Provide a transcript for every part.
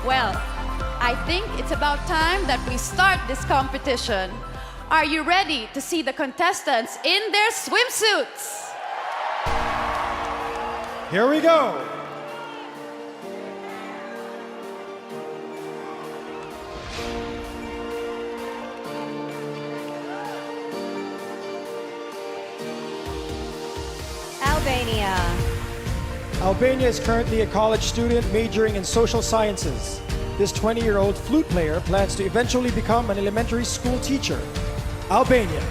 Well, I think it's about time that we start this competition. Are you ready to see the contestants in their swimsuits? Here we go. Albania. Albania is currently a college student majoring in social sciences. This 20-year-old flute player plans to eventually become an elementary school teacher. Albania.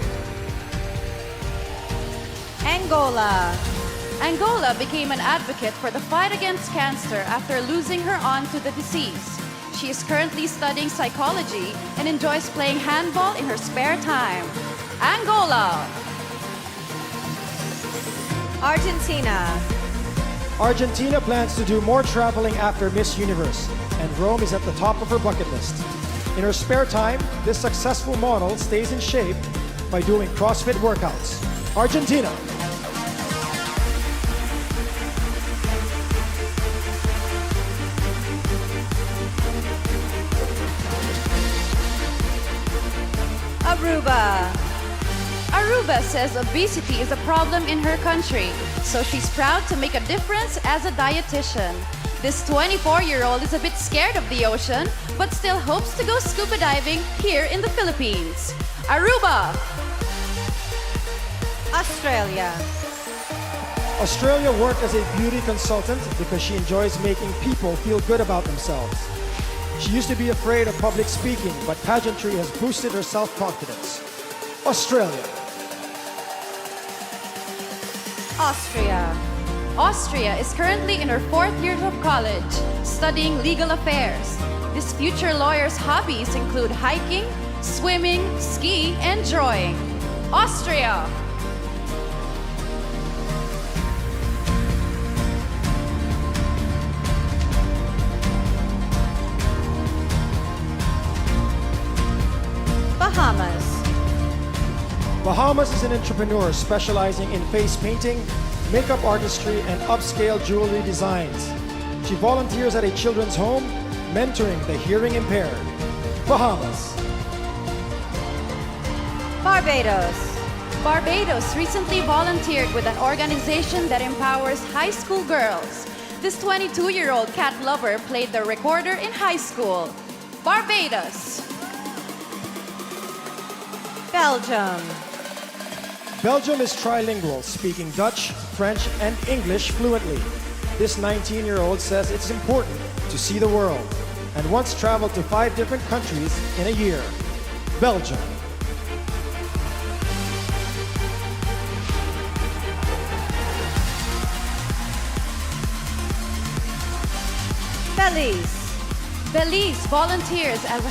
Angola. Angola became an advocate for the fight against cancer after losing her aunt to the disease. She is currently studying psychology and enjoys playing handball in her spare time. Angola. Argentina. Argentina plans to do more traveling after Miss Universe, and Rome is at the top of her bucket list. In her spare time, this successful model stays in shape by doing CrossFit workouts. Argentina. Aruba. Aruba says obesity is a problem in her country, so she's proud to make a difference as a dietitian. This 24-year-old is a bit scared of the ocean, but still hopes to go scuba diving here in the Philippines. Aruba. Australia. Australia worked as a beauty consultant because she enjoys making people feel good about themselves. She used to be afraid of public speaking, but pageantry has boosted her self-confidence. Australia. Austria. Austria is currently in her 4th year of college, studying legal affairs. This future lawyer's hobbies include hiking, swimming, ski, and drawing. Austria. Bahamas. Bahamas is an entrepreneur specializing in face painting, makeup artistry, and upscale jewelry designs. She volunteers at a children's home, mentoring the hearing impaired. Bahamas. Barbados. Barbados recently volunteered with an organization that empowers high school girls. This 22-year-old cat lover played the recorder in high school. Barbados. Belgium. Belgium is trilingual, speaking Dutch, French, and English fluently. This 19-year-old says it's important to see the world and once traveled to 5 different countries in a year. Belgium. Belize. Belize volunteers as a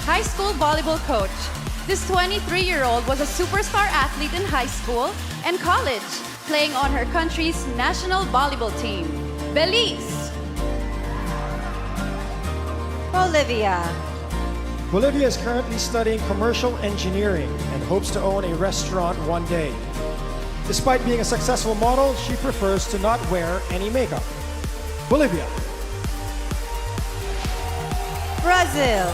high school volleyball coach. This 23-year-old was a superstar athlete in high school and college, playing on her country's national volleyball team. Belize. Bolivia. Bolivia is currently studying commercial engineering and hopes to own a restaurant one day. Despite being a successful model, she prefers to not wear any makeup. Bolivia. Brazil.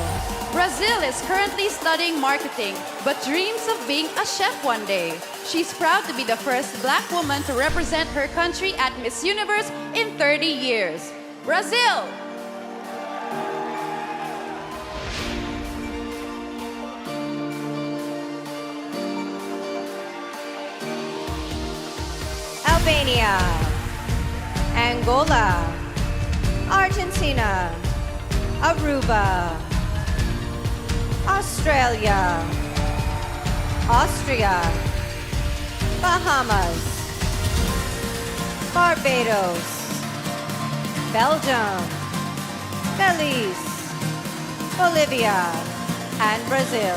Brazil is currently studying marketing, but dreams of being a chef one day. She's proud to be the first Black woman to represent her country at Miss Universe in 30 years. Brazil! Albania. Angola. Argentina. Aruba. Australia. Austria. Bahamas. Barbados. Belgium. Belize. Bolivia. And Brazil.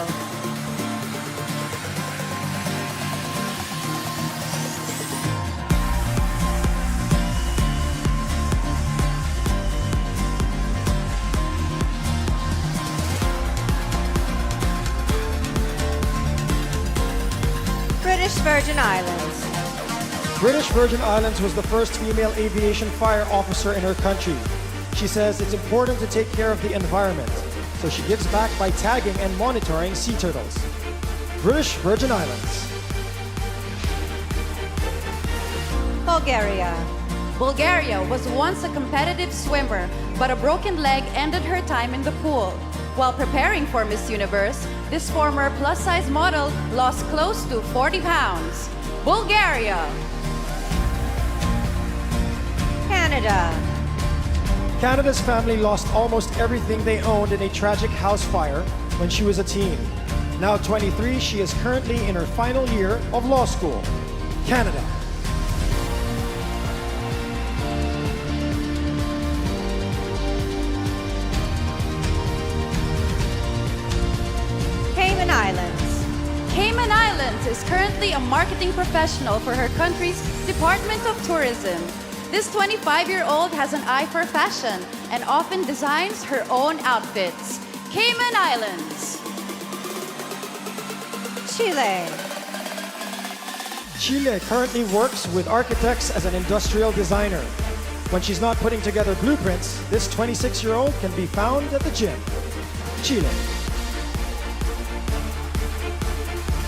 British Virgin Islands. British Virgin Islands was the first female aviation fire officer in her country. She says it's important to take care of the environment, so she gives back by tagging and monitoring sea turtles. British Virgin Islands. Bulgaria. Bulgaria was once a competitive swimmer, but a broken leg ended her time in the pool. While preparing for Miss Universe, this former plus-size model lost close to 40 pounds. Bulgaria. Canada. Canada's family lost almost everything they owned in a tragic house fire when she was a teen. Now 23, she is currently in her final year of law school. Canada. Cayman Islands. Cayman Islands is currently a marketing professional for her country's Department of Tourism. This 25-year-old has an eye for fashion and often designs her own outfits. Cayman Islands. Chile. Chile currently works with architects as an industrial designer. When she's not putting together blueprints, this 26-year-old can be found at the gym. Chile.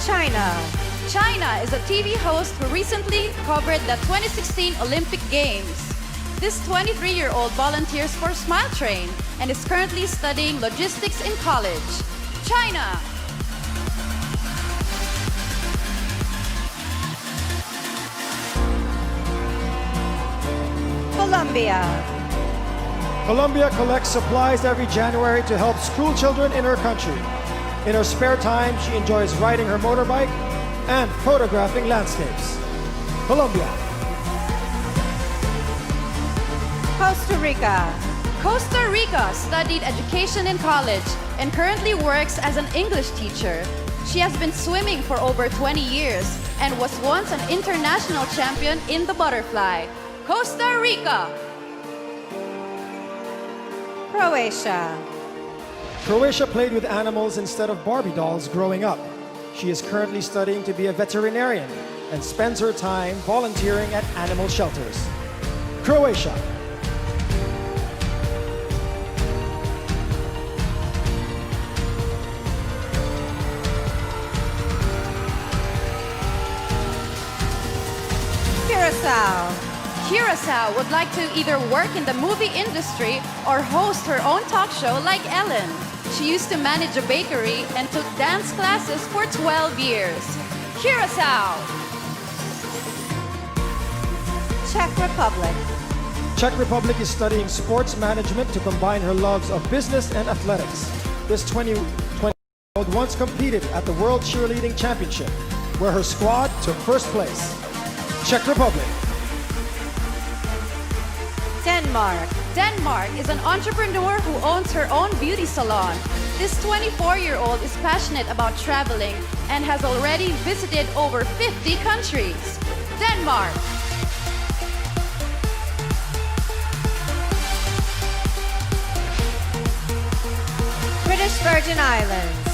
China. China is a TV host who recently covered the 2016 Olympic Games. This 23-year-old volunteers for Smile Train and is currently studying logistics in college. China. Colombia. Colombia collects supplies every January to help school children in her country. In her spare time, she enjoys riding her motorbike and photographing landscapes. Colombia. Costa Rica. Costa Rica studied education in college and currently works as an English teacher. She has been swimming for over 20 years and was once an international champion in the butterfly. Costa Rica. Croatia. Croatia played with animals instead of Barbie dolls growing up. She is currently studying to be a veterinarian and spends her time volunteering at animal shelters. Croatia. Curacao. Curacao would like to either work in the movie industry or host her own talk show like Ellen. She used to manage a bakery and took dance classes for 12 years. Curacao. Czech Republic. Czech Republic is studying sports management to combine her loves of business and athletics. This 20-year-old once competed at the World Cheerleading Championship, where her squad took first place. Czech Republic. Denmark. Denmark is an entrepreneur who owns her own beauty salon. This 24-year-old is passionate about traveling and has already visited over 50 countries. Denmark. British Virgin Islands.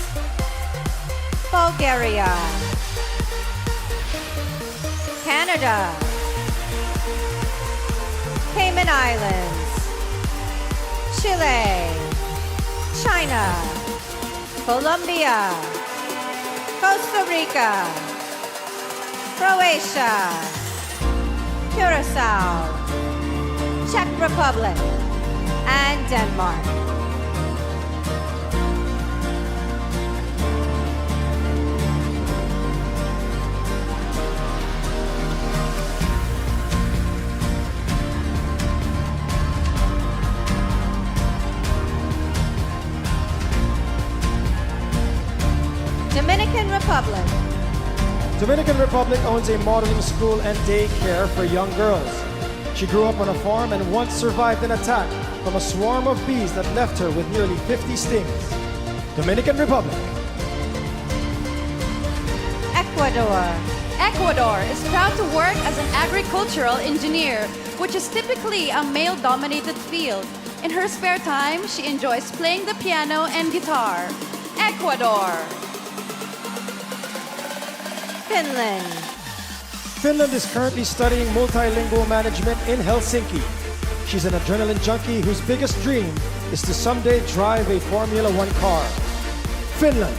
Bulgaria. Canada. Cayman Islands. Chile. China. Colombia. Costa Rica. Croatia. Curacao. Czech Republic. And Denmark. Dominican Republic. Dominican Republic owns a modeling school and daycare for young girls. She grew up on a farm and once survived an attack from a swarm of bees that left her with nearly 50 stings. Dominican Republic. Ecuador. Ecuador is proud to work as an agricultural engineer, which is typically a male-dominated field. In her spare time, she enjoys playing the piano and guitar. Ecuador. Finland. Finland is currently studying multilingual management in Helsinki. She's an adrenaline junkie whose biggest dream is to someday drive a Formula One car. Finland.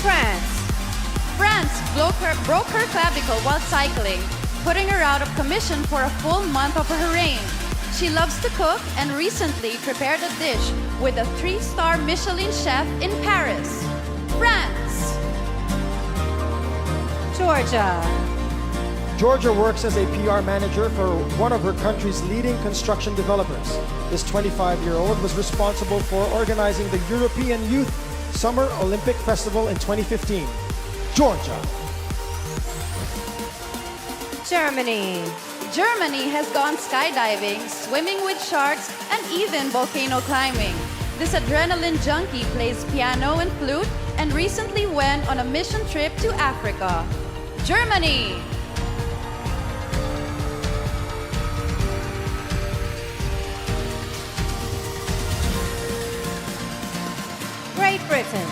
France. France broke her clavicle while cycling, putting her out of commission for a full month of her reign. She loves to cook and recently prepared a dish with a 3-star Michelin chef in Paris. France. Georgia. Georgia works as a PR manager for one of her country's leading construction developers. This 25-year-old was responsible for organizing the European Youth Summer Olympic Festival in 2015. Georgia. Germany. Germany has gone skydiving, swimming with sharks, and even volcano climbing. This adrenaline junkie plays piano and flute and recently went on a mission trip to Africa. Germany. Great Britain.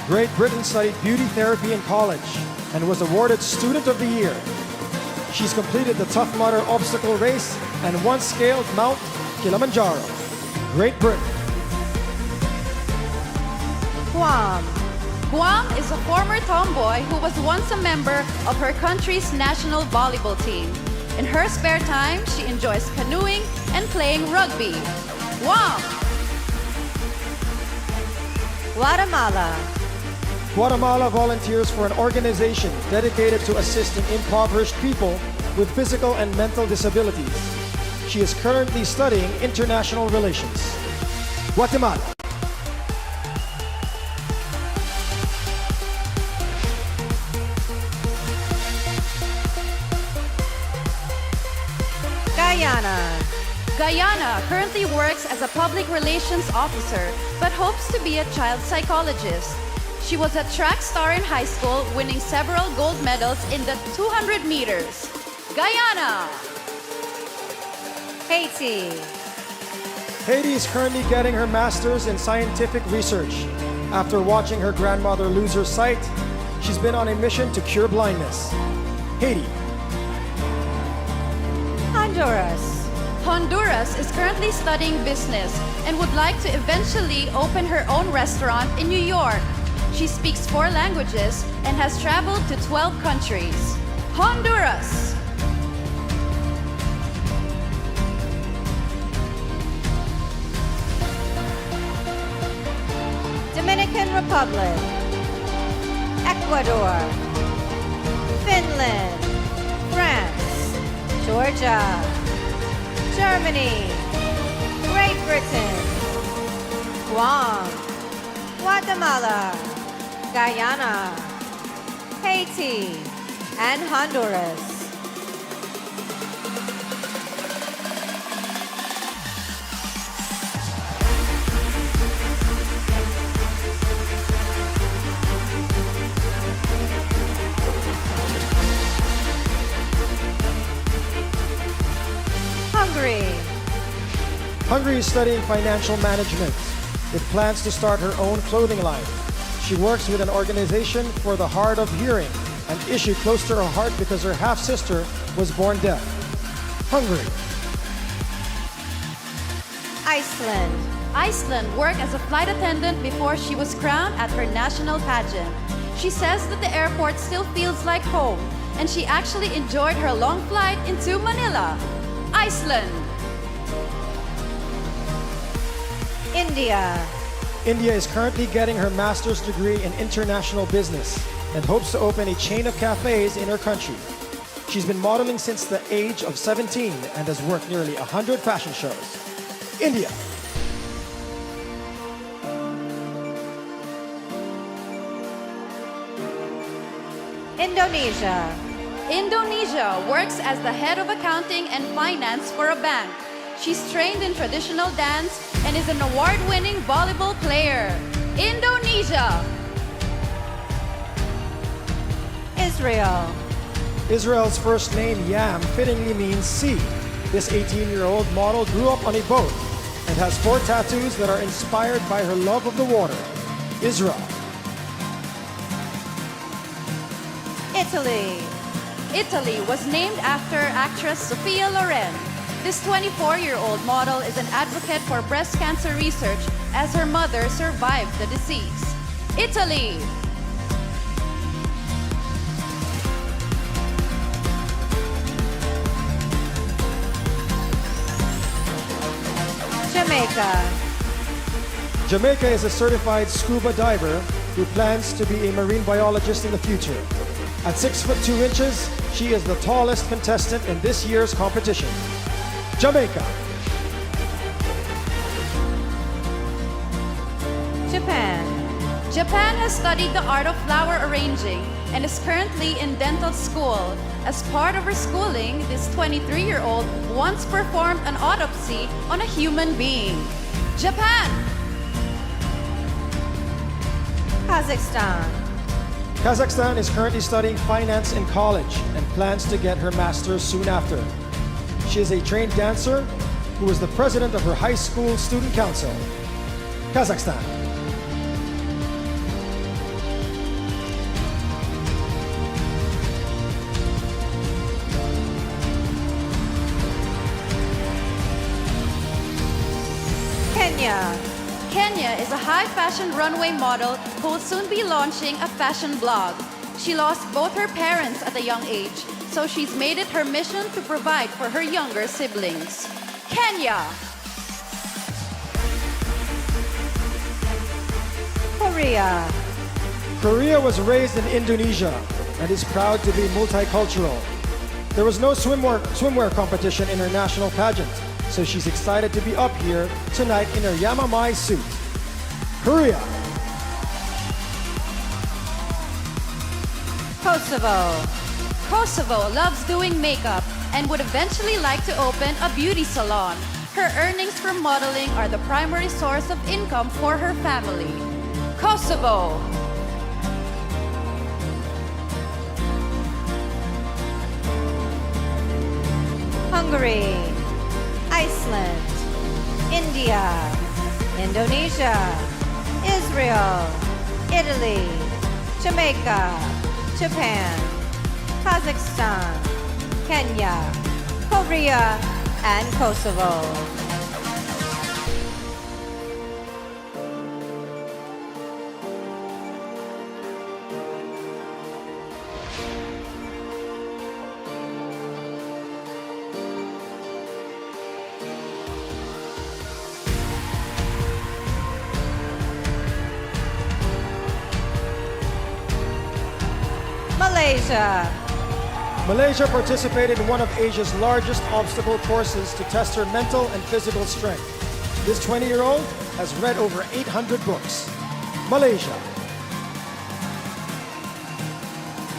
Great Britain studied beauty therapy in college and was awarded Student of the Year. She's completed the Tough Mudder obstacle race and once scaled Mount Kilimanjaro. Great Britain. Guam. Guam is a former tomboy who was once a member of her country's national volleyball team. In her spare time, she enjoys canoeing and playing rugby. Guam. Guatemala. Guatemala volunteers for an organization dedicated to assisting impoverished people with physical and mental disabilities. She is currently studying international relations. Guatemala. Guyana. Guyana currently works as a public relations officer but hopes to be a child psychologist. She was a track star in high school, winning several gold medals in the 200 meters. Guyana. Haiti. Haiti is currently getting her master's in scientific research. After watching her grandmother lose her sight, she's been on a mission to cure blindness. Haiti. Honduras. Honduras is currently studying business and would like to eventually open her own restaurant in New York. She speaks 4 languages and has traveled to 12 countries. Honduras. Dominican Republic. Ecuador. Finland. France. Georgia. Germany. Great Britain. Guam. Guatemala. Guyana, Haiti, and Honduras. Hungary. Hungary is studying financial management with plans to start her own clothing line. She works with an organization for the hard of hearing, an issue close to her heart because her half-sister was born deaf. Hungary. Iceland. Iceland worked as a flight attendant before she was crowned at her national pageant. She says that the airport still feels like home, and she actually enjoyed her long flight into Manila. Iceland. India. India is currently getting her master's degree in international business and hopes to open a chain of cafes in her country. She's been modeling since the age of 17 and has worked nearly 100 fashion shows. India. Indonesia. Indonesia works as the head of accounting and finance for a bank. She's trained in traditional dance and is an award-winning volleyball player. Indonesia. Israel. Israel's first name, Yam, fittingly means sea. This 18-year-old model grew up on a boat and has 4 tattoos that are inspired by her love of the water. Israel. Italy. Italy was named after actress Sophia Loren. This 24-year-old model is an advocate for breast cancer research as her mother survived the disease. Italy. Jamaica. Jamaica is a certified scuba diver who plans to be a marine biologist in the future. At 6 foot 2 inches, she is the tallest contestant in this year's competition. Jamaica. Japan. Japan has studied the art of flower arranging and is currently in dental school. As part of her schooling, this 23-year-old once performed an autopsy on a human being. Japan. Kazakhstan. Kazakhstan is currently studying finance in college and plans to get her master's soon after. She is a trained dancer who is the president of her high school student council. Kazakhstan. Kenya. Kenya is a high fashion runway model who will soon be launching a fashion blog. She lost both her parents at a young age, so she's made it her mission to provide for her younger siblings. Kenya. Korea. Korea was raised in Indonesia and is proud to be multicultural. There was no swimwear competition in her national pageant, so she's excited to be up here tonight in her Yamamai suit. Korea. Kosovo. Kosovo loves doing makeup and would eventually like to open a beauty salon. Her earnings from modeling are the primary source of income for her family. Kosovo. Hungary. Iceland. India. Indonesia. Israel. Italy. Jamaica. Japan. Kazakhstan. Kenya. Korea. And Kosovo. Malaysia. Malaysia participated in one of Asia's largest obstacle courses to test her mental and physical strength. This 20-year-old has read over 800 books. Malaysia.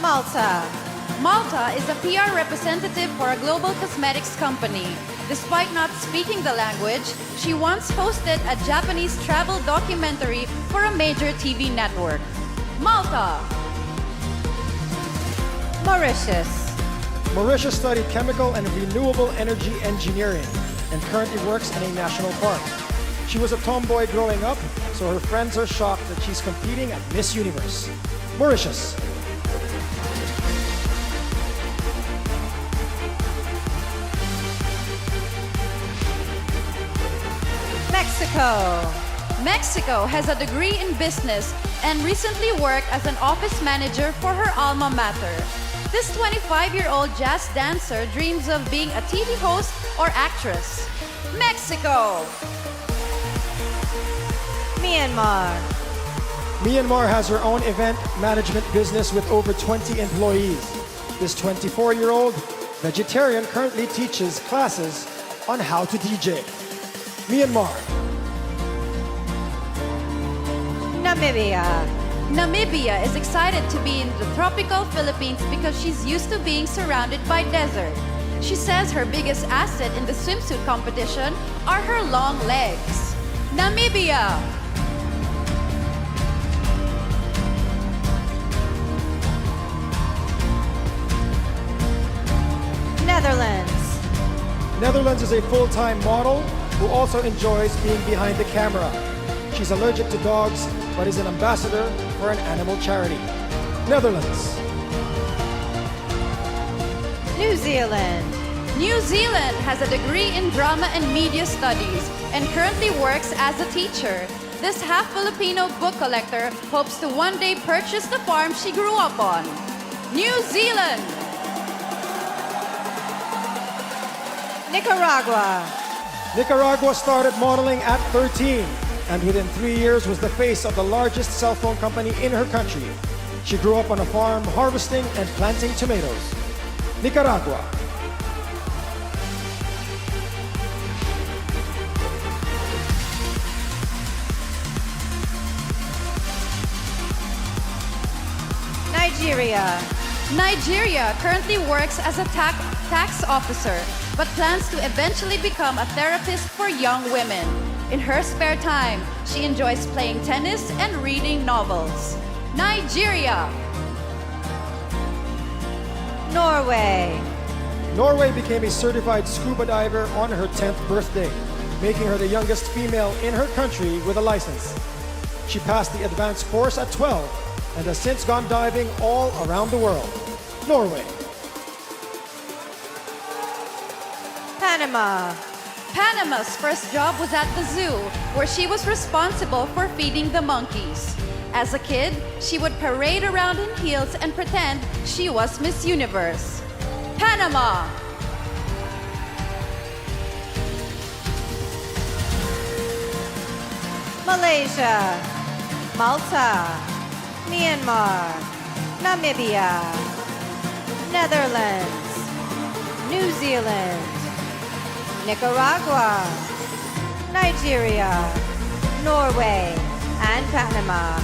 Malta. Malta is a PR representative for a global cosmetics company. Despite not speaking the language, she once hosted a Japanese travel documentary for a major TV network. Malta. Mauritius. Mauritius studied chemical and renewable energy engineering and currently works in a national park. She was a tomboy growing up, so her friends are shocked that she's competing at Miss Universe. Mauritius. Mexico. Mexico has a degree in business and recently worked as an office manager for her alma mater. This 25-year-old jazz dancer dreams of being a TV host or actress. Mexico. Myanmar. Myanmar has her own event management business with over 20 employees. This 24-year-old vegetarian currently teaches classes on how to DJ. Myanmar. Namibia. Namibia is excited to be in the tropical Philippines because she's used to being surrounded by desert. She says her biggest asset in the swimsuit competition are her long legs. Namibia. Netherlands. Netherlands is a full-time model who also enjoys being behind the camera. She's allergic to dogs, but is an ambassador for an animal charity. Netherlands. New Zealand. New Zealand has a degree in drama and media studies and currently works as a teacher. This half-Filipino book collector hopes to one day purchase the farm she grew up on. New Zealand! Nicaragua. Nicaragua started modeling at 13 and within 3 years was the face of the largest cell phone company in her country. She grew up on a farm harvesting and planting tomatoes. Nicaragua. Nigeria. Nigeria currently works as a tax officer, but plans to eventually become a therapist for young women. In her spare time, she enjoys playing tennis and reading novels. Nigeria! Norway. Norway became a certified scuba diver on her 10th birthday, making her the youngest female in her country with a license. She passed the advanced course at 12 and has since gone diving all around the world. Norway. Panama. Panama's first job was at the zoo, where she was responsible for feeding the monkeys. As a kid, she would parade around in heels and pretend she was Miss Universe. Panama! Malaysia. Malta. Myanmar. Namibia. Netherlands. New Zealand. Nicaragua. Nigeria. Norway. And Panama.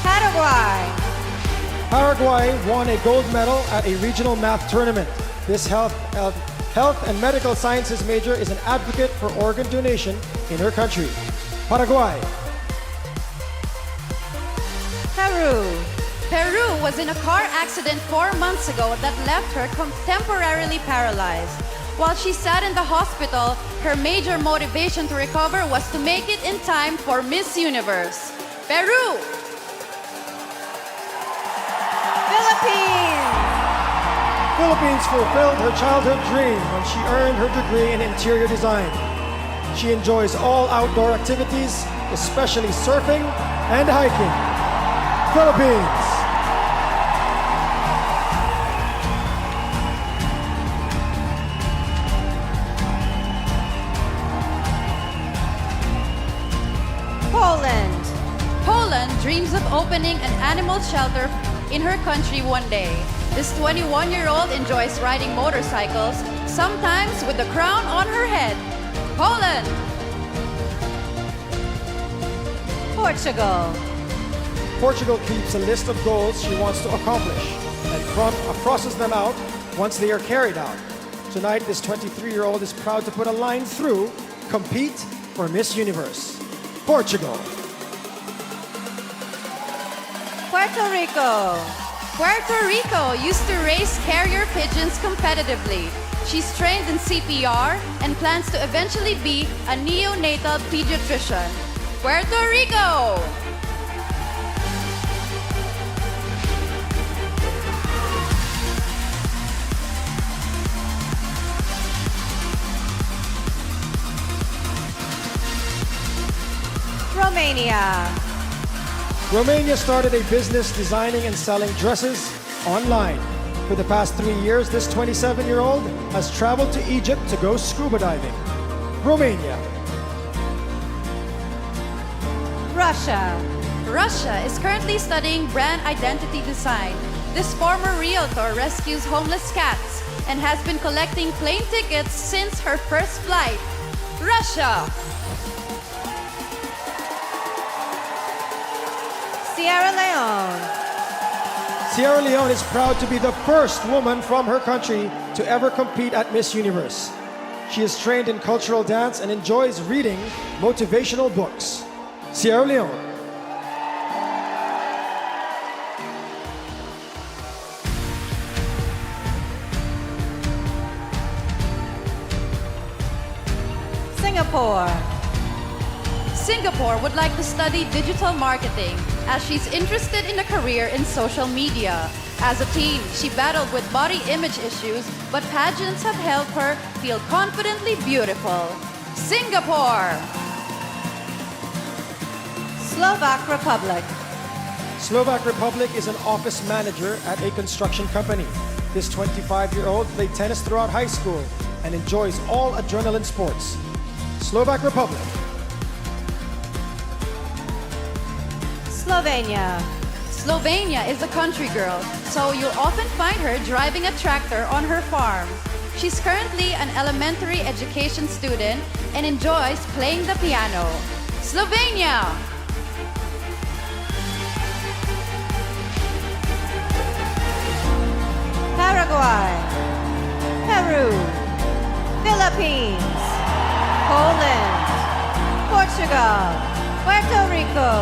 Paraguay. Paraguay won a gold medal at a regional math tournament. This health and medical sciences major is an advocate for organ donation in her country. Paraguay. Peru. Peru was in a car accident 4 months ago that left her temporarily paralyzed. While she sat in the hospital, her major motivation to recover was to make it in time for Miss Universe. Peru! Philippines. Philippines fulfilled her childhood dream when she earned her degree in interior design. She enjoys all outdoor activities, especially surfing and hiking. Philippines. Poland. Poland dreams of opening an animal shelter in her country one day. This 21-year-old enjoys riding motorcycles, sometimes with the crown on her head. Poland! Portugal. Portugal keeps a list of goals she wants to accomplish and crosses them out once they are carried out. Tonight, this 23-year-old is proud to put a line through, compete for Miss Universe. Portugal. Puerto Rico. Puerto Rico used to raise carrier pigeons competitively. She's trained in CPR and plans to eventually be a neonatal pediatrician. Puerto Rico! Romania. Romania started a business designing and selling dresses online. For the past 3 years, this 27-year-old has traveled to Egypt to go scuba diving. Romania. Russia. Russia is currently studying brand identity design. This former realtor rescues homeless cats and has been collecting plane tickets since her first flight. Russia! Sierra Leone. Sierra Leone is proud to be the first woman from her country to ever compete at Miss Universe. She is trained in cultural dance and enjoys reading motivational books. Sierra Leone. Singapore. Singapore would like to study digital marketing as she's interested in a career in social media. As a teen, she battled with body image issues, but pageants have helped her feel confidently beautiful. Singapore! Slovak Republic. Slovak Republic is an office manager at a construction company. This 25-year-old played tennis throughout high school and enjoys all adrenaline sports. Slovak Republic. Slovenia. Slovenia is a country girl, so you'll often find her driving a tractor on her farm. She's currently an elementary education student and enjoys playing the piano. Slovenia! Paraguay. Peru. Philippines. Poland. Portugal. Puerto Rico.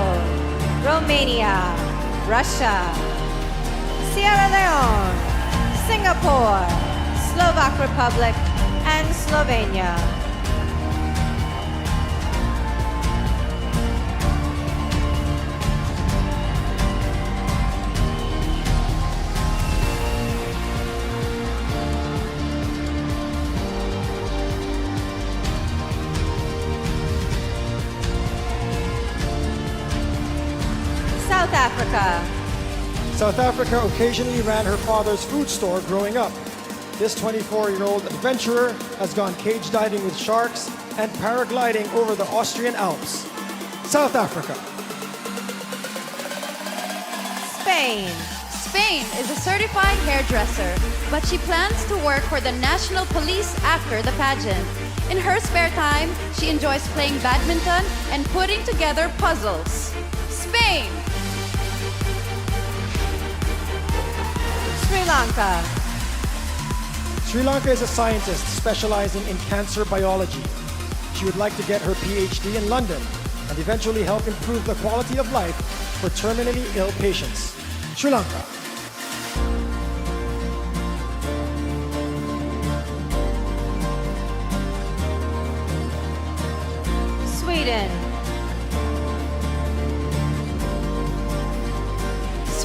Romania. Russia. Sierra Leone. Singapore. Slovak Republic. And Slovenia. South Africa. South Africa occasionally ran her father's food store growing up. This 24-year-old adventurer has gone cage diving with sharks and paragliding over the Austrian Alps. South Africa. Spain. Spain is a certified hairdresser, but she plans to work for the National Police after the pageant. In her spare time, she enjoys playing badminton and putting together puzzles. Spain! Sri Lanka. Sri Lanka is a scientist specializing in cancer biology. She would like to get her PhD in London and eventually help improve the quality of life for terminally ill patients. Sri Lanka. Sweden.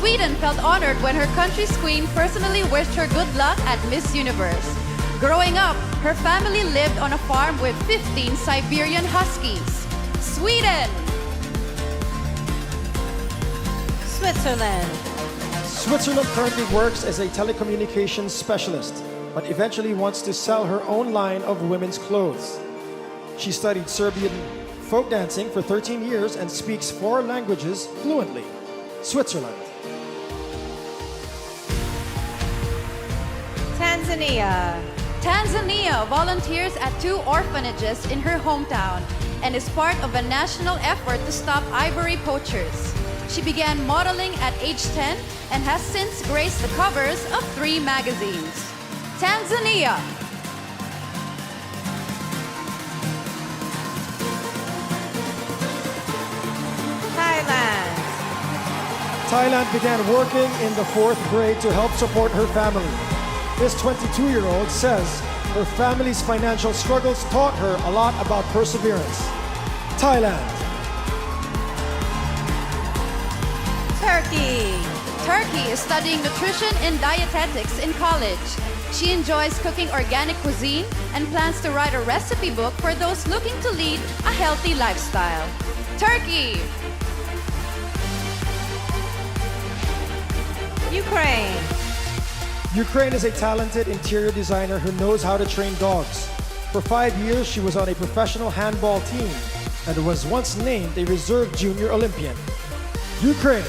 Sweden felt honored when her country's queen personally wished her good luck at Miss Universe. Growing up, her family lived on a farm with 15 Siberian Huskies. Sweden! Switzerland. Switzerland currently works as a telecommunications specialist, but eventually wants to sell her own line of women's clothes. She studied Serbian folk dancing for 13 years and speaks 4 languages fluently. Switzerland. Tanzania. Tanzania volunteers at 2 orphanages in her hometown and is part of a national effort to stop ivory poachers. She began modeling at age 10 and has since graced the covers of 3 magazines. Tanzania! Thailand. Thailand began working in the 4th grade to help support her family. This 22-year-old says her family's financial struggles taught her a lot about perseverance. Thailand. Turkey. Turkey is studying nutrition and dietetics in college. She enjoys cooking organic cuisine and plans to write a recipe book for those looking to lead a healthy lifestyle. Turkey! Ukraine. Ukraine is a talented interior designer who knows how to train dogs. For 5 years, she was on a professional handball team and was once named a reserve junior Olympian. Ukraine.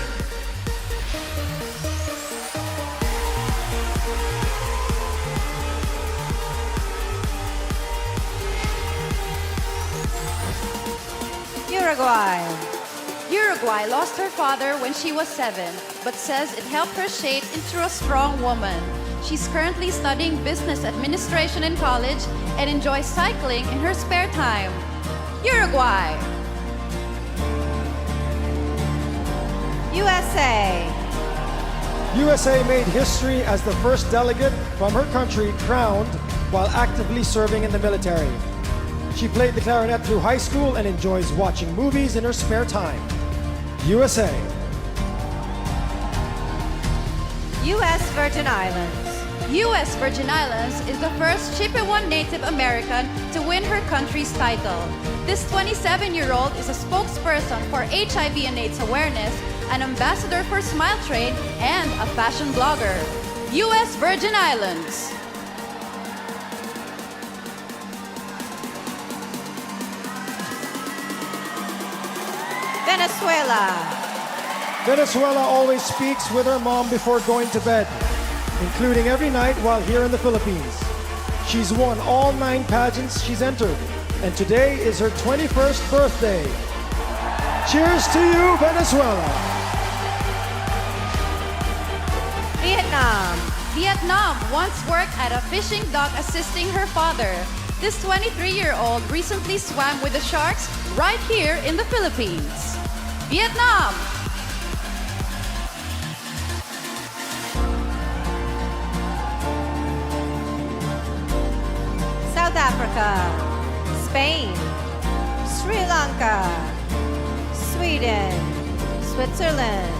Uruguay. Uruguay lost her father when she was 7, but says it helped her shape into a strong woman. She's currently studying business administration in college and enjoys cycling in her spare time. Uruguay! USA. USA made history as the first delegate from her country crowned while actively serving in the military. She played the clarinet through high school and enjoys watching movies in her spare time. USA. U.S. Virgin Islands. U.S. Virgin Islands is the first Chippewa Native American to win her country's title. This 27-year-old is a spokesperson for HIV and AIDS awareness, an ambassador for Smile Train, and a fashion blogger. U.S. Virgin Islands. Venezuela. Venezuela always speaks with her mom before going to bed, including every night while here in the Philippines. She's won all 9 pageants she's entered, and today is her 21st birthday. Cheers to you, Venezuela! Vietnam. Vietnam once worked at a fishing dock assisting her father. This 23-year-old recently swam with the sharks right here in the Philippines. Vietnam. South Africa. Spain. Sri Lanka. Sweden. Switzerland.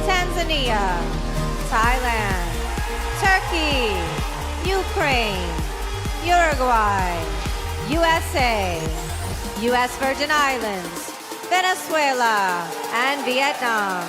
Tanzania. Thailand. Turkey. Ukraine. Uruguay. USA. U.S. Virgin Islands. Venezuela. And Vietnam.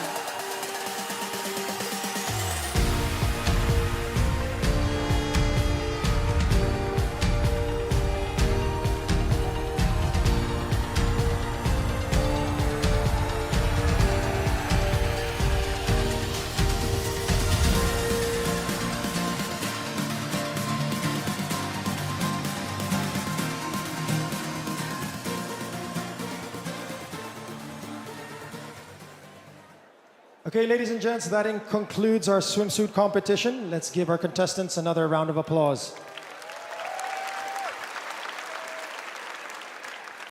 Okay, ladies and gents, that concludes our swimsuit competition. Let's give our contestants another round of applause.